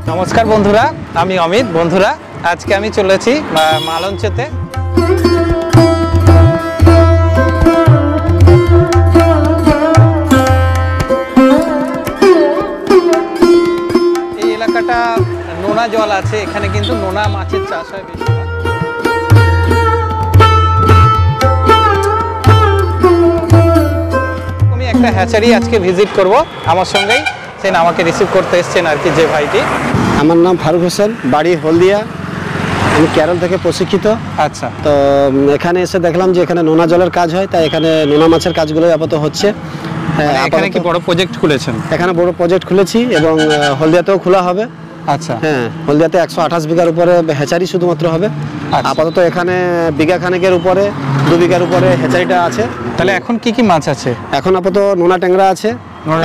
নমস্কার বন্ধুরা, আমি অমিত। বন্ধুরা, আজকে আমি চলেছি মালঞ্চতে। এই এলাকাটা নোনা জল আছে, এখানে কিন্তু নোনা মাছের চাষ হয় বেশি। আমি একটা হ্যাচারি আজকে ভিজিট করব, আমার সঙ্গেই আমাকে রিসিভ করতে এসেছেন আর কি যে ভাইটি। আমার নাম ফারুক হোসেন, বাড়ি হলদিয়া, আমি কেরল থেকে প্রশিক্ষিত। আচ্ছা, তো এখানে এসে দেখলাম যে এখানে নোনা জলের কাজ হয়, তাই এখানে নোনা মাছের কাজগুলো আপাতত হচ্ছে। এখানে কি বড় প্রজেক্ট খুলেছেন? এখানে বড় প্রজেক্ট খুলেছি এবং হলদিয়াতেও খোলা হবে। আচ্ছা, হ্যাঁ, হলদিয়াতে 128 বিঘার উপরে হ্যাচারি শুধুমাত্র হবে। আপাতত এখানে বিঘা খানেকের উপরে 2 বিঘার উপরে হ্যাচারিটা আছে। তাহলে এখন কি কি মাছ আছে? এখন আপাতত নোনা ট্যাংরা আছে।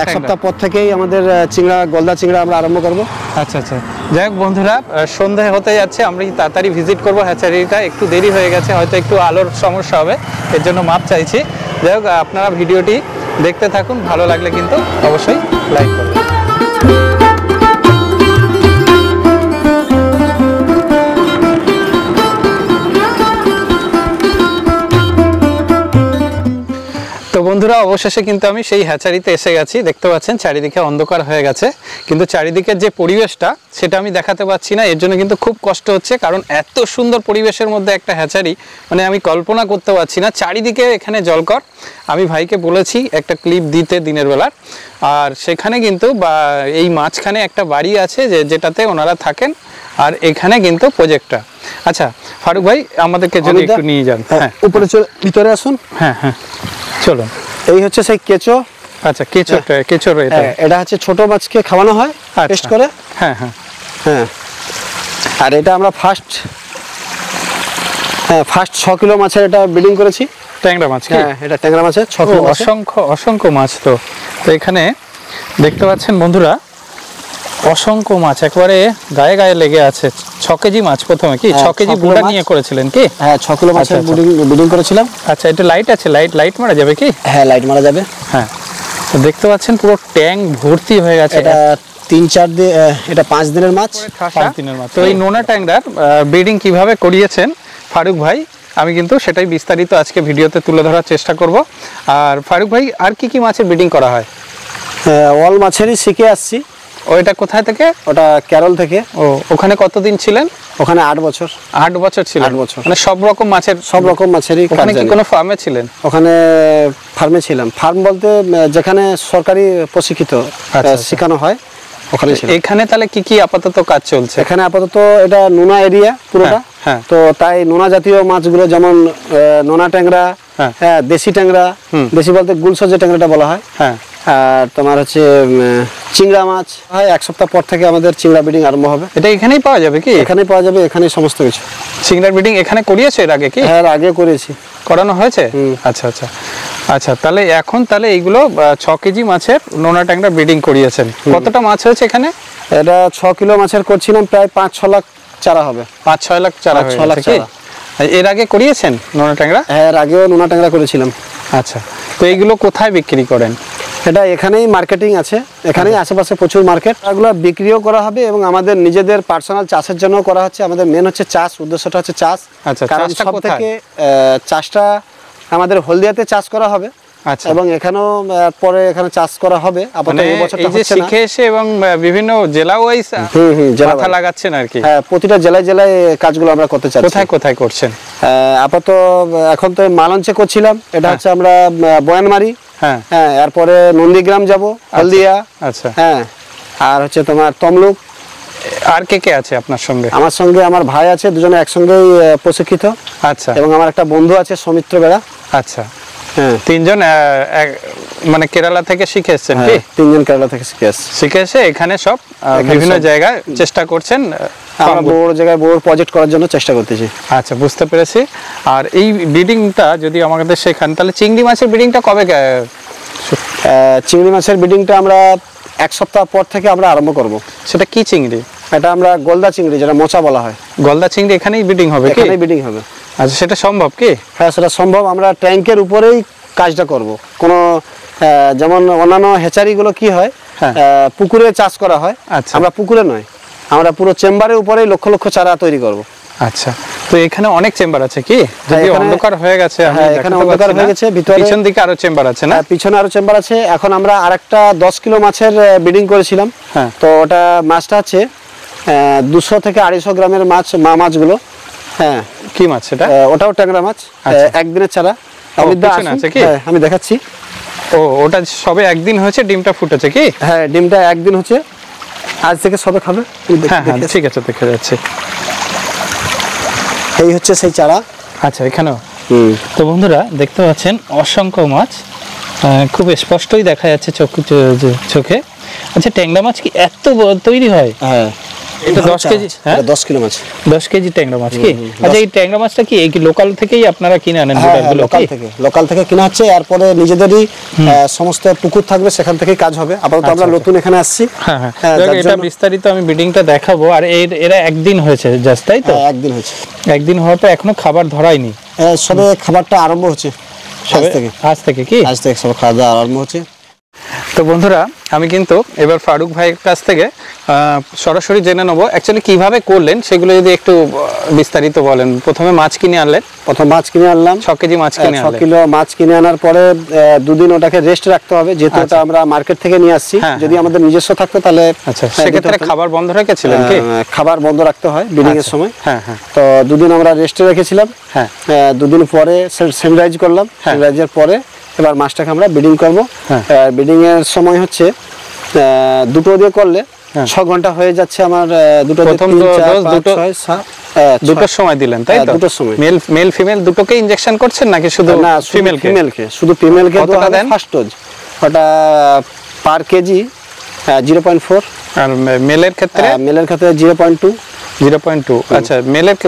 এক সপ্তাহ পর থেকেই আমাদের চিংড়া, গলদা চিংড়া আমরা আরম্ভ করব। আচ্ছা আচ্ছা, যাই হোক বন্ধুরা, সন্ধে হতে যাচ্ছে, আমরা তাড়াতাড়ি ভিজিট করবো হ্যাচারিটা। একটু দেরি হয়ে গেছে, হয়তো একটু আলোর সমস্যা হবে, এর জন্য মাপ চাইছি। যাই হোক, আপনারা ভিডিওটি দেখতে থাকুন, ভালো লাগলে কিন্তু অবশ্যই লাইক করবেন। তো বন্ধুরা, অবশেষে কিন্তু আমি সেই হ্যাচারিতে এসে গেছি। দেখতে পাচ্ছেন চারিদিকে অন্ধকার হয়ে গেছে, কিন্তু চারিদিকের যে পরিবেশটা সেটা আমি দেখাতে পাচ্ছি না। এর জন্য কিন্তু খুব কষ্ট হচ্ছে, কারণ এত সুন্দর পরিবেশের মধ্যে একটা হ্যাচারি, মানে আমি কল্পনা করতে পারছি না। চারিদিকে এখানে জলকর। আমি ভাইকে বলেছি একটা ক্লিপ দিতে দিনের বেলার, আর সেখানে কিন্তু এই মাঝখানে একটা বাড়ি আছে যেটাতে ওনারা থাকেন, আর এখানে কিন্তু প্রজেক্টটা। আচ্ছা ফারুক ভাই, আমাদেরকে যদি একটু নিয়ে যান। হ্যাঁ, উপরে ভিতরে আসুন। হ্যাঁ হ্যাঁ, চলো। এই হচ্ছে সেই কেঁচো। আচ্ছা, কেঁচো এটা হচ্ছে ছোট মাছকে খাওয়ানো হয় টেস্ট করে। হ্যাঁ হ্যাঁ হ্যাঁ, আর এটা আমরা ফার্স্ট 6 কিলো মাছের এটা ব্রিডিং করেছি। ট্যাংরা মাছ? হ্যাঁ, এটা ট্যাংরা মাছের 6 কিলো। অসংখ্য মাছ। তো এখানে দেখতে পাচ্ছেন বন্ধুরা, অসংখ্য মাছ একবারে গায়ে গায়ে লেগে আছে। 6 কেজি মাছ প্রথমে কি 6 কেজি বুড়া নিয়ে করেছিলেন কি? হ্যাঁ, 6 কিলো মাছের ব্রিডিং করেছিলাম। আচ্ছা, এটা লাইট আছে, লাইট মারা যাবে কি? হ্যাঁ, লাইট মারা যাবে। হ্যাঁ, তো দেখতে পাচ্ছেন পুরো ট্যাঙ্ক ভর্তি হয়ে গেছে। এটা 3-4 দিন, এটা 5 দিনের মাছ। 5 দিনের মাছ। তো এই নোনা ট্যাংরার ব্রিডিং কিভাবে করিয়েছেন ফারুক ভাই, আমি কিন্তু সেটাই বিস্তারিত আজকে ভিডিওতে তুলে ধরার চেষ্টা করব। আর ফারুক ভাই, আর কি কি মাছের ব্রিডিং করা হয়? অল মাছেরই শিখে আসছি। ওইটা কোথায় থেকে? ওটা কেরল থেকে। ও, ওখানে কতদিন ছিলেন? ওখানে 8 বছর। 8 বছর ছিলেন? 8 বছর। মানে সব রকম মাছেরই। ওখানে কি কোনো ফার্মে ছিলেন? ওখানে ফার্মে ছিলাম। ফার্ম বলতে যেখানে সরকারি প্রশিক্ষিত শেখানো হয়, ওখানে ছিলাম। এখানে তাহলে কি কি আপাতত কাজ চলছে? এখানে আপাতত এটা নোনা এরিয়া পুরোটা। হ্যাঁ, তো তাই নোনা জাতীয় মাছগুলো, যেমন নোনা ট্যাংরা, হ্যাঁ, দেশি ট্যাংরা, দেশি বলতে গুলশো যে ট্যাংরাটা বলা হয়। হ্যাঁ, আর তোমার হচ্ছে চিংড়া মাছ হয়। 1 সপ্তাহ পর থেকে আমাদের চিংড়া ব্রিডিং আরম্ভ হবে। এটা এখানেই পাওয়া যাবে কি? এখানেই পাওয়া যাবে, এখানেই সমস্ত কিছু। চিংড়ার ব্রিডিং এখানে করিয়েছে এর আগে কি? হ্যাঁ, আগে করেছি, করানো হয়েছে। আচ্ছা আচ্ছা আচ্ছা, তাহলে এখন এইগুলো 6 কেজি মাছের নোনা ট্যাংরা ব্রিডিং করিয়েছেন। কতটা মাছ হয়েছে এখানে? এটা 6 কিলো মাছের করছিলাম, প্রায় 5-6 লাখ চারা হবে। 5-6 লাখ চারা হয়েছে। এর আগে করিয়েছেন নোনা ট্যাংরা? হ্যাঁ, এর আগেও নোনা ট্যাংরা করেছিলাম। আচ্ছা, তো এইগুলো কোথায় বিক্রি করেন? এটা এখানেই মার্কেটিং আছে, এখানেই আশেপাশে প্রচুর মার্কেট। এগুলো বিক্রিও করা হবে এবং আমাদের নিজেদের পার্সোনাল চাষের জন্য করা হচ্ছে। আমাদের মেন হচ্ছে চাষ, উদ্দেশ্যটা হচ্ছে চাষ। আচ্ছা, কারণ সব থেকে চাষটা আমাদের হলদিয়াতে চাষ করা হবে। আচ্ছা, এবং এখানেও পরে এখানে চাষ করা হবে। আপাতত এই বছরটা হচ্ছে না। শিখে এসে এবং বিভিন্ন জেলা ওয়াইজ মাথা লাগাচ্ছেন আর কি? হ্যাঁ, প্রতিটা জেলায় জেলায় কাজগুলো আমরা করতে চাচ্ছি। কোথায় কোথায় করছেন? আপাতত এখন তো মালঞ্চে করছিলাম, এটা হচ্ছে আমরা বয়ানমারি। হ্যাঁ হ্যাঁ, এরপরে নন্দীগ্রাম যাব, হলদিয়া। আচ্ছা, হ্যাঁ, আর হচ্ছে তোমার তমলুক। আর কে আছে আপনার সঙ্গে? আমার সঙ্গে আমার ভাই আছে, দুজনে একসঙ্গেই প্রশিক্ষিত। আচ্ছা, এবং আমার একটা বন্ধু আছে সৌমিত্র বেড়া। আচ্ছা, হ্যাঁ, 3 জন মানে কেরালা থেকে শিখে এসেছেন কি? 3 জন কেরালা থেকে শিখে এসে এখানে সব বিভিন্ন জায়গায় চেষ্টা করছেন। আমরা বড় জায়গায় বড় প্রজেক্ট করার জন্য চেষ্টা করতেছি। আচ্ছা, বুঝতে পেরেছি। আর এই ব্রিডিংটা যদি আমাদের শেখান, তাহলে চিংড়ি মাছের ব্রিডিংটা কবে চিংড়ি মাছের ব্রিডিংটা আমরা 1 সপ্তাহ পর থেকে আমরা আরম্ভ করব। সেটা কি চিংড়ি? এটা আমরা গলদা চিংড়ি, যেটা মোচা বলা হয়। গলদা চিংড়ি এখানেই ব্রিডিং হবে কি? এখানেই ব্রিডিং হবে। আচ্ছা, সেটা সম্ভব কি? হ্যাঁ, সেটা সম্ভব। আমরা ট্যাঙ্কের উপরেই কাজটা করব। কোনো যেমন অন্যান্য হ্যাচারিগুলো কি হয়, পুকুরে চাষ করা হয়, আমরা পুকুরে নয়, আমরা পুরো চেম্বারের উপরেই লক্ষ লক্ষ চারা তৈরি করব। আচ্ছা, তো এখানে অনেক চেম্বার আছে কি? যদি অন্ধকার হয়ে গেছে, এখানে অন্ধকার হয়ে গেছে, ভিতরে পিছন দিকে আরো চেম্বার আছে না? পিছনে আরো চেম্বার আছে। এখন আমরা আরেকটা 10 কিলো মাছের ব্রিডিং করেছিলাম। তো ওটা মাছটা আছে 200 থেকে 250 গ্রামের মাছ, মাছগুলো। হ্যাঁ, কি মাছ সেটা? ওটাও ট্যাংরা মাছ, একদিনের চারা। আমি দেখাচ্ছি। ও, ওটা সবে একদিন হয়েছে, ডিমটা ফুটেছে কি? হ্যাঁ, ডিমটা একদিন হচ্ছে, আজ থেকে সবে খাবে। হ্যাঁ, ঠিক আছে, দেখে যাচ্ছে। এই হচ্ছে সেই চারা। আচ্ছা, এখানেও। তো বন্ধুরা দেখতে পাচ্ছেন অসংখ্য মাছ, খুব স্পষ্টই দেখা যাচ্ছে চোখে। আচ্ছা, ট্যাংরা মাছ কি এত তৈরি হয়? হ্যাঁ, এটা 10 কেজি। হ্যাঁ, 10 কিলো মাছ, 10 কেজি ট্যাংরা মাছ কি? আচ্ছা, এই ট্যাংরা মাছটা কি এই লোকাল থেকেই আপনারা কিনে আনেন? লোকাল থেকে কিনা হচ্ছে, এরপরে নিজেদেরই সমস্ত পুকুর থাকবে, সেখান থেকেই কাজ হবে। আপাতত আমরা নতুন এখানে আসছি। হ্যাঁ, এটা বিস্তারিত আমি ব্রিডিংটা দেখাবো। আর এরা একদিন হয়েছে জাস্ট, তাই তো? একদিন হয়েছে। একদিন হওয়ার পর এখনো খাবার ধরায়নি? সবে খাবারটা আরম্ভ হচ্ছে আজ থেকে কি? আজ থেকে সব খাওয়া দাওয়া আরম্ভ হচ্ছে। তো বন্ধুরা, আমি কিন্তু এবার ফারুক ভাইয়ের কাছ থেকে সরাসরি জেনে নেবো অ্যাকচুয়ালি কিভাবে করলেন, সেগুলো যদি একটু বিস্তারিত বলেন। প্রথমে মাছ কিনে আনলেন? প্রথম মাছ কিনে আনলাম 6 কেজি মাছ কিনে আনলেন। 6 কিলো মাছ কিনে আনার পরে 2 দিন ওটাকে রেস্ট রাখতে হবে, যেহেতু এটা আমরা মার্কেট থেকে নিয়ে আসছি। যদি আমাদের নিজস্ব থাকতো তাহলে আচ্ছা, সেক্ষেত্রে খাবার বন্ধ রেখেছিলেন কি? খাবার বন্ধ রাখতে হয় ব্রিডিং এর সময়। হ্যাঁ, তো 2 দিন আমরা রেস্টে রেখেছিলাম। 2 দিন পরে স্যানিটাইজ করলাম। স্যানিটাইজের পরে এবার মাছটাকে আমরা ব্রিডিং করবো। ব্রিডিং এর সময় হচ্ছে দুটো দিয়ে করলে 6 ঘন্টা হয়ে যাচ্ছে আমার। দুটোর সময় দিলেন, তাই তো? দুটোর সময় মেল ফিমেল দুটোকে ইনজেকশন করছেন নাকি শুধু ফিমেলকে? শুধু ফিমেলকে দেন ফার্স্ট ডোজ। ওটা পার কেজি 0.4। আর মেলের ক্ষেত্রে 0.2। আচ্ছা,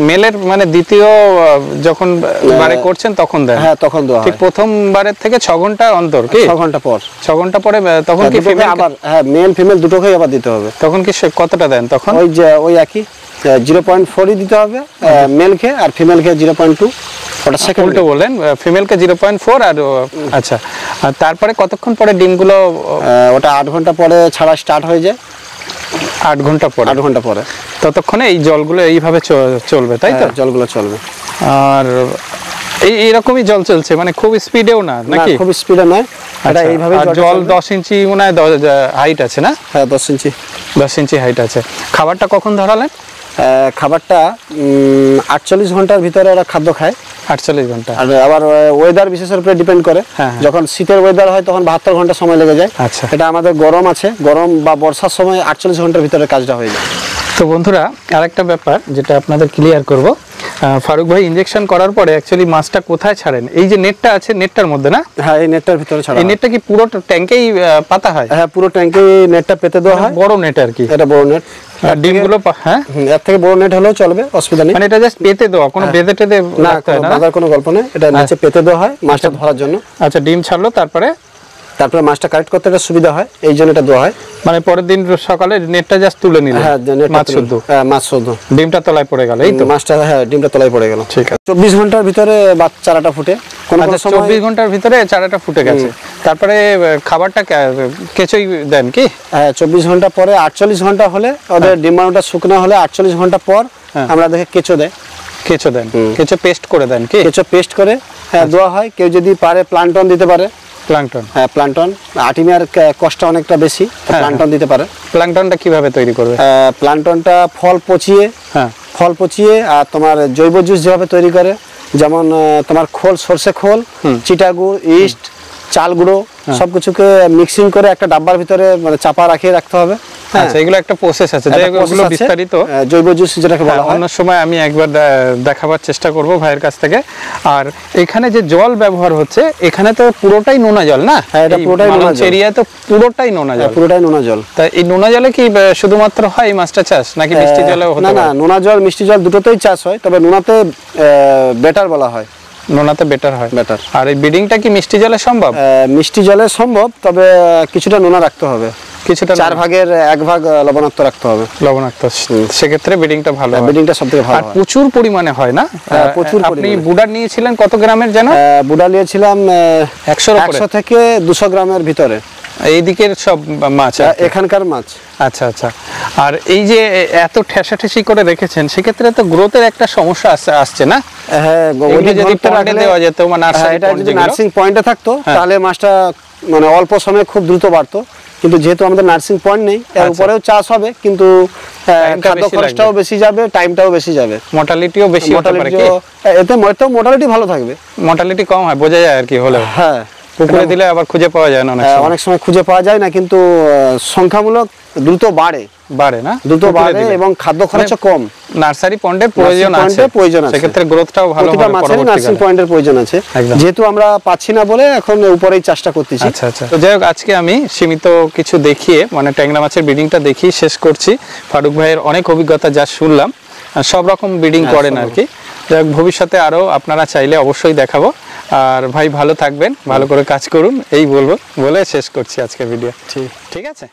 মেলের মানে দ্বিতীয় যখন বারে করছেন তখন দেন? হ্যাঁ, তখন দেওয়া হয়। ঠিক প্রথমবারের থেকে 6 ঘন্টা অন্তর কি? 6 ঘন্টা পর। 6 ঘন্টা পরে তখন কি ফিমেল আবার? হ্যাঁ, মেল ফিমেল দুটোকেই আবার দিতে হবে। তখন কি কতটা দেন তখন? ওই একই 0.4ই দিতে হবে মেলকে, আর ফিমেলকে 0.2। ওটা সেকেন্ড উল্টো বলেন, ফিমেলকে 0.4 আর আচ্ছা। আর তারপরে কতক্ষণ পরে ডিমগুলো? ওটা 8 ঘন্টা পরে ছাড়া স্টার্ট হয়ে যায়। 8 ঘন্টা পরে? 8 ঘন্টা পরে। ততক্ষণে এই জলগুলো এইভাবে চলবে, তাই তো? জলগুলো চলবে। আর এইরকমই জল চলছে, মানে খুব স্পিডেও না নাকি? খুব স্পিডে নয়, এটা এইভাবে জল 10 ইঞ্চি মনে হয় হাইট আছে না? হ্যাঁ, 10 ইঞ্চি। 10 ইঞ্চি হাইট আছে। খাবারটা কখন ধরালেন? খাবারটা 48 ঘন্টার ভিতরে ওরা খাদ্য খায়। 48 ঘন্টা। আর আবার ওয়েদার বিশেষের উপরে ডিপেন্ড করে। যখন শীতের ওয়েদার হয় তখন 72 ঘন্টা সময় লেগে যায়। আচ্ছা, এটা আমাদের গরম আছে, গরম বা বর্ষার সময় 48 ঘন্টার ভিতরে কাজটা হয়ে যায়। তো বন্ধুরা, আরেকটা ব্যাপার যেটা আপনাদের ক্লিয়ার করব, ফারুক ভাই ইনজেকশন করার পরে অ্যাকচুয়ালি মাছটা কোথায় ছাড়েন? এই যে নেটটা আছে, নেটটার মধ্যে না? হ্যাঁ, এই নেটটার ভিতরে ছাড়া। এই নেটটা কি পুরো ট্যাঙ্কেই পাতা হয়? হ্যাঁ, পুরো ট্যাঙ্কেই নেটটা পেতে দেওয়া হয়। বড় নেট আর কি? এটা বড় নেট। ডিমগুলো হ্যাঁ, এর থেকে বড় নেট হলেও চলবে, অসুবিধা নেই। মানে এটা জাস্ট পেতে দেওয়া, কোনো বেঁধে টেধে না, বাঁধার কোনো গল্প নেই। এটা নিচে পেতে দেওয়া হয় মাছটা ধরার জন্য। আচ্ছা, ডিম ছাড়লো তারপরে মাছটা কালেক্ট করতে একটা সুবিধা হয়, এই জন্য এটা দেওয়া হয়। মানে পরের দিন সকালে নেটটা জাস্ট তুলে নিলেন? হ্যাঁ, মাছ শুদ্ধ। হ্যাঁ, মাছ শুদ্ধ। ডিমটা তলায় পড়ে গেল, এই তো? মাছটা, হ্যাঁ, ডিমটা তলায় পড়ে গেল। ঠিক আছে। 24 ঘন্টার ভিতরে চারাটা ফুটে। 24 ঘন্টার ভিতরে চারাটা ফুটে গেছে। তারপরে খাবারটা কেঁচোই দেন কি? হ্যাঁ, 24 ঘন্টা পরে 48 ঘন্টা হলে ওদের ডিম্বাণুটা শুকনো হলে 48 ঘন্টা পর আমরা দেখে কেঁচো দেয়। কেঁচো দেন? কেঁচো পেস্ট করে দেন কি? কেঁচো পেস্ট করে দেওয়া হয়। কেউ যদি পারে প্লান্টন দিতে পারে। প্লাঙ্কটন? হ্যাঁ, প্লান্টন। আর্টিমিয়ার কষ্ট অনেকটা বেশি, প্লান্টন দিতে পারে। প্লাঙ্কটনটা কিভাবে তৈরি করবে? প্লান্টনটা ফল পচিয়ে আর তোমার জৈব জুস যেভাবে তৈরি করে, যেমন তোমার খোল, সরষে খোল, চিটাগুড়, ইস্ট, চাল গুঁড়ো সবকিছুকে মিক্সিং করে একটা ডাব্বার ভিতরে মানে চাপা রাখিয়ে রাখতে হবে। আচ্ছা, এগুলো একটা প্রসেস আছে, যেগুলো বিস্তারিত জৈব জুস যেটাকে বলা হয়। অন্য সময় আমি একবার দেখাবার চেষ্টা করব ভাইয়ের কাছ থেকে। আর এখানে যে জল ব্যবহার হচ্ছে, এখানে তো পুরোটাই নোনা জল না? হ্যাঁ, এটা পুরোটাই নোনা জল। এরিয়া তো পুরোটাই নোনা জল? পুরোটাই নোনা জল। তা এই নোনা জলে কি শুধুমাত্র হয় এই মাছটা চাষ, নাকি মিষ্টি জলেও হতে পারে? না, নোনা জল মিষ্টি জল দুটোতেই চাষ হয়, তবে নোনাতে বেটার বলা হয়। নোনাতে বেটার হয়। বেটার। আর এই ব্রিডিংটা কি মিষ্টি জলে সম্ভব? মিষ্টি জলে সম্ভব, তবে কিছুটা নোনা রাখতে হবে, কিছুটা 4 ভাগের 1 ভাগ লবণাক্ত রাখতে হবে। লবণাক্ত, সেক্ষেত্রে ব্রিডিংটা ভালো হয়। ব্রিডিংটা সবথেকে ভালো আর হয়। প্রচুর পরিমাণে হয় না? প্রচুর আপনি পরিমাণে। বুডার নিয়েছিলেন কত গ্রামের যেন? বুডা নিয়েছিলাম 100 থেকে 200 গ্রামের ভিতরে। এই দিকের সব মাছ এখানকার মাছ। আচ্ছা আচ্ছা। আর এই যে এত ঠেসাঠেসি করে রেখেছেন, সেক্ষেত্রে তো গ্রোথের একটা সমস্যা আসছে না? হ্যাঁ, যদি পন্ডে দেওয়া যেত, মানে এটা যদি নার্সিং পয়েন্টে থাকতো তাহলে মাছটা মানে অল্প সময়ে খুব দ্রুত বাড়তো, কিন্তু যেহেতু আমাদের নার্সিং পয়েন্ট নেই, এর উপরেও চাষ হবে, কিন্তু খাদ্য খরচটাও বেশি যাবে, টাইমটাও বেশি যাবে, মর্টালিটিও বেশি হতে পারে। কি এতে মোটালিটি ভালো থাকবে? মর্টালিটি কম হয়, বোঝা যায় আর কি হলো। হ্যাঁ, পুকুরে দিলে আবার খুঁজে পাওয়া যায় না অনেক সময় খুঁজে পাওয়া যায় না, কিন্তু সংখ্যামূলক দ্রুত বাড়ে না? দ্রুত বাড়ে এবং খাদ্য খরচও কম। নার্সারি পয়েন্টের প্রয়োজন আছে, সেক্ষেত্রে গ্রোথটাও ভালো হবে। মাছের নার্সিং পয়েন্টের প্রয়োজন আছে, যেহেতু আমরা পাচ্ছি না বলে এখন উপরেই চাষটা করতেছি। আচ্ছা আচ্ছা। তো যাই হোক, আজকে আমি সীমিত কিছু দেখিয়ে মানে ট্যাংরা মাছের ব্রিডিংটা দেখিয়ে শেষ করছি। ফারুক ভাইয়ের অনেক অভিজ্ঞতা যা শুনলাম, সব রকম ব্রিডিং করেন আর কি। যাই হোক, ভবিষ্যতে আরো আপনারা চাইলে অবশ্যই দেখাবো। আর ভাই ভালো থাকবেন, ভালো করে কাজ করুন, এই বলবো বলে শেষ করছি আজকের ভিডিও। ঠিক আছে।